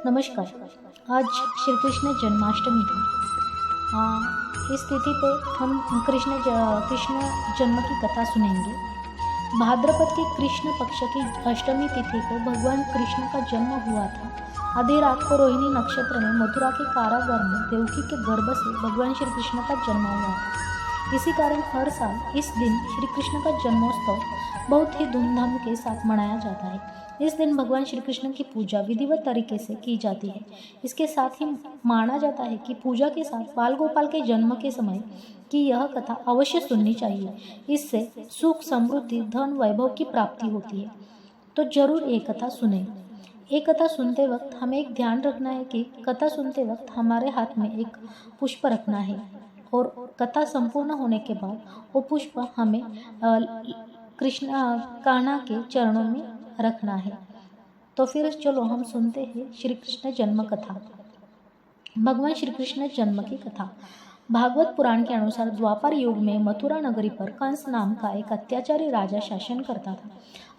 नमस्कार। आज श्री कृष्ण जन्माष्टमी है। इस तिथि पे हम कृष्ण जन्म की कथा सुनेंगे। भाद्रपद की कृष्ण पक्ष की अष्टमी तिथि को भगवान कृष्ण का जन्म हुआ था। आधी रात को रोहिणी नक्षत्र में मथुरा के कारागार में देवकी के गर्भ से भगवान श्री कृष्ण का जन्म हुआ था। इसी कारण हर साल इस दिन श्री कृष्ण का जन्मोत्सव बहुत ही धूमधाम के साथ मनाया जाता है। इस दिन भगवान श्री कृष्ण की पूजा विधिवत तरीके से की जाती है। इसके साथ ही माना जाता है कि पूजा के साथ बाल गोपाल के जन्म के समय की यह कथा अवश्य सुननी चाहिए। इससे सुख, समृद्धि, धन, वैभव की प्राप्ति होती है। तो जरूर ये कथा सुने। ये कथा सुनते वक्त हमें एक ध्यान रखना है कि कथा सुनते वक्त हमारे हाथ में एक पुष्प रखना है और कथा संपूर्ण होने के बाद वो पुष्प हमें कृष्ण कान्हा के चरणों में रखना है। तो फिर चलो हम सुनते हैं श्री कृष्ण जन्म कथा। भगवान श्री कृष्ण जन्म की कथा। भागवत पुराण के अनुसार द्वापर युग में मथुरा नगरी पर कंस नाम का एक अत्याचारी राजा शासन करता था।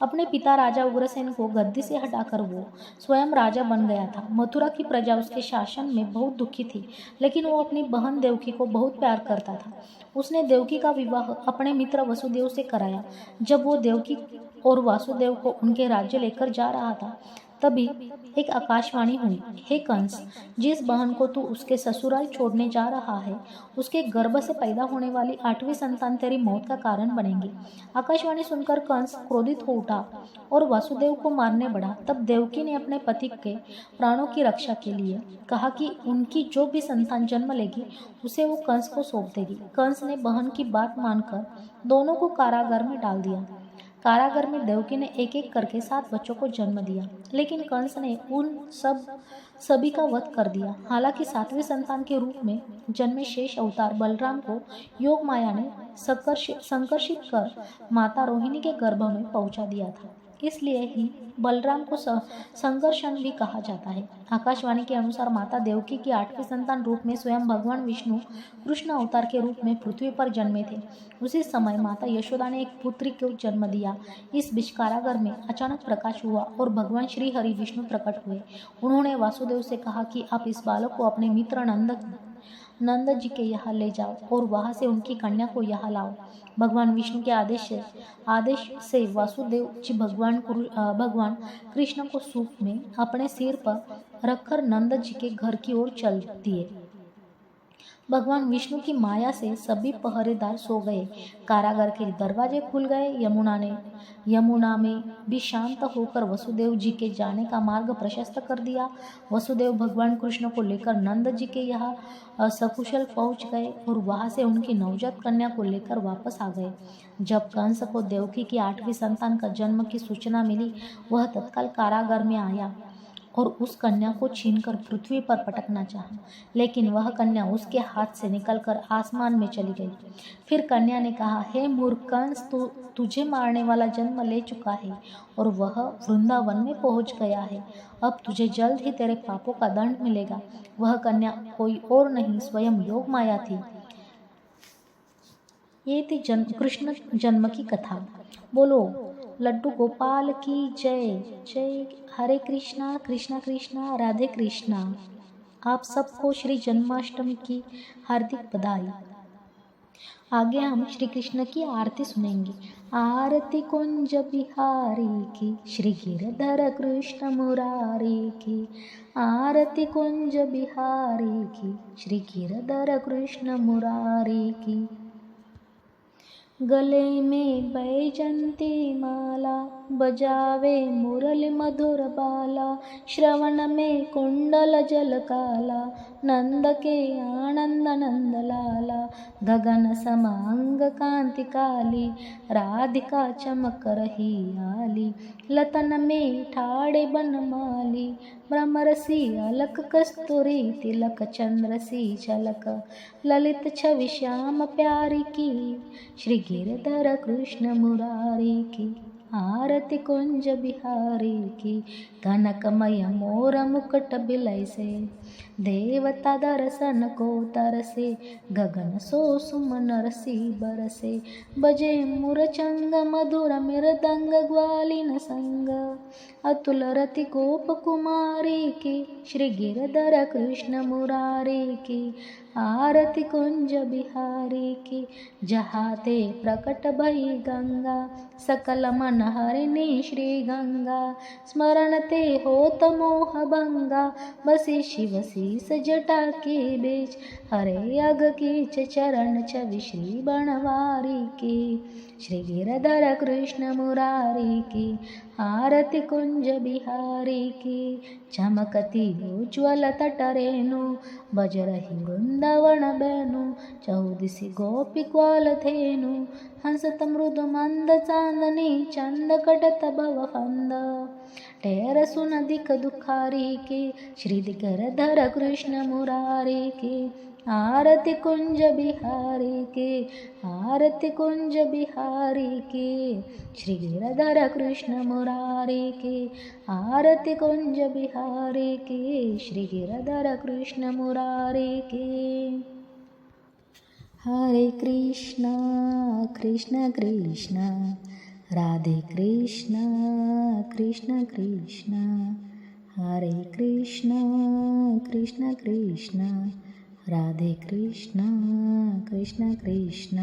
अपने पिता राजा उग्रसेन को गद्दी से हटाकर वो स्वयं राजा बन गया था। मथुरा की प्रजा उसके शासन में बहुत दुखी थी, लेकिन वो अपनी बहन देवकी को बहुत प्यार करता था। उसने देवकी का विवाह अपने मित्र वसुदेव से कराया। जब वो देवकी और वासुदेव को उनके राज्य लेकर जा रहा था, तभी एक आकाशवाणी हुई, हे कंस, जिस बहन को तू उसके ससुराल छोड़ने जा रहा है, उसके गर्भ से पैदा होने वाली 8वीं संतान तेरी मौत का कारण बनेगी। आकाशवाणी सुनकर कंस क्रोधित हो उठा और वासुदेव को मारने बढ़ा। तब देवकी ने अपने पति के प्राणों की रक्षा के लिए कहा कि उनकी जो भी संतान जन्म लेगी उसे वो कंस को सौंप देगी। कंस ने बहन की बात मानकर दोनों को कारागार में डाल दिया। कारागार में देवकी ने एक एक करके 7 बच्चों को जन्म दिया, लेकिन कंस ने उन सभी का वध कर दिया। हालांकि 7वीं संतान के रूप में जन्मे शेष अवतार बलराम को योग माया ने संकर्षित कर माता रोहिणी के गर्भ में पहुंचा दिया था। इसलिए ही बलराम को संकर्षण भी कहा जाता है। आकाशवाणी के अनुसार माता देवकी की 8वीं संतान रूप में स्वयं भगवान विष्णु कृष्ण अवतार के रूप में पृथ्वी पर जन्मे थे। उसी समय माता यशोदा ने एक पुत्री को जन्म दिया। इस बीच कारागार में अचानक प्रकाश हुआ और भगवान श्री हरि विष्णु प्रकट हुए। उन्होंने वासुदेव से कहा कि आप इस बालक को अपने मित्र नंद जी के यहाँ ले जाओ और वहाँ से उनकी कन्या को यहाँ लाओ। भगवान विष्णु के आदेश से वासुदेव जी भगवान कृष्ण को सूप में अपने सिर पर रखकर नंद जी के घर की ओर चल दिए। भगवान विष्णु की माया से सभी पहरेदार सो गए। कारागार के दरवाजे खुल गए। यमुना में भी शांत होकर वसुदेव जी के जाने का मार्ग प्रशस्त कर दिया। वसुदेव भगवान कृष्ण को लेकर नंद जी के यहाँ सकुशल पहुंच गए और वहां से उनकी नवजात कन्या को लेकर वापस आ गए। जब कंस को देवकी की 8वीं संतान का जन्म की सूचना मिली, वह तत्काल कारागार में आया और उस कन्या को छीनकर पृथ्वी पर पटकना चाहा, लेकिन वह कन्या उसके हाथ से निकलकर आसमान में चली गई। फिर कन्या ने कहा, हे मूर्ख कंस, तुझे मारने वाला जन्म ले चुका है और वह वृंदावन में पहुंच गया है। अब तुझे जल्द ही तेरे पापों का दंड मिलेगा। वह कन्या कोई और नहीं, स्वयं योग माया थी। ये थी कृष्ण जन्म की कथा। बोलो लड्डू गोपाल की जय जय। हरे कृष्णा कृष्णा कृष्णा राधे कृष्णा। आप सबको श्री जन्माष्टमी की हार्दिक बधाई। आगे हम श्री कृष्ण की आरती सुनेंगे। आरती कुंज बिहारी की, श्री गिरधर कृष्ण मुरारी की। आरती कुंज बिहारी की, श्री गिरधर कृष्ण मुरारी की। गले में बैजंती माला, बजावे मुरली मधुर बाला। श्रवण में कुंडल जल काला, नंद के आनंद नंद लाला। गगन समांग कांति काली, राधिका चमक रही आली। लतन में ठाड़े बनमाली, भ्रमरसी अलक कस्तूरी तिलक। चंद्र सी झलक, ललित छवि श्याम प्यारी की। श्री गिरधर कृष्ण मुरारी की। आरती कुंज बिहारी की। कनकमय मोर मुकुट बिलैसे, देवता दर्शन को तरसे, गगन सो सुमन रसी बरसे। बजे मुरचंग मधुर मृदंग ग्वालिन संग, अतुल रति गोप कुमारी की। श्री गिरधर कृष्ण मुरारी की, आरती कुंज बिहारी की। जहाते प्रकट भई गंगा, सकल मन हरिणी श्री गंगा। स्मरण ते होत मोह भंगा, बसी शिव शीस जटा के बीच। हरे अग कीच चरण छवि श्री बनवारी की। श्री गिरधर कृष्ण मुरारी की, आरती कुंज बिहारी की। चमकती उज्ज्वल तट रेणु, बज रही वृंदावन बेनु। चौदिसी गोपी ग्वाल धेनु, हंसत मृदु मंद चांदनी चंद कटत भव फंद। टेर सुन दिख दुखारी की, श्री गिरधर कृष्ण मुरारी की। आरती कुंज बिहारी की, आरती कुंज बिहारी की। श्री गिरधर कृष्ण मुरारी की, आरती कुंज बिहारी की। श्री गिरधर कृष्ण मुरारी की। हरे कृष्णा कृष्ण कृष्ण राधे कृष्ण कृष्ण कृष्ण। हरे कृष्ण कृष्ण कृष्ण राधे कृष्ण कृष्ण कृष्ण।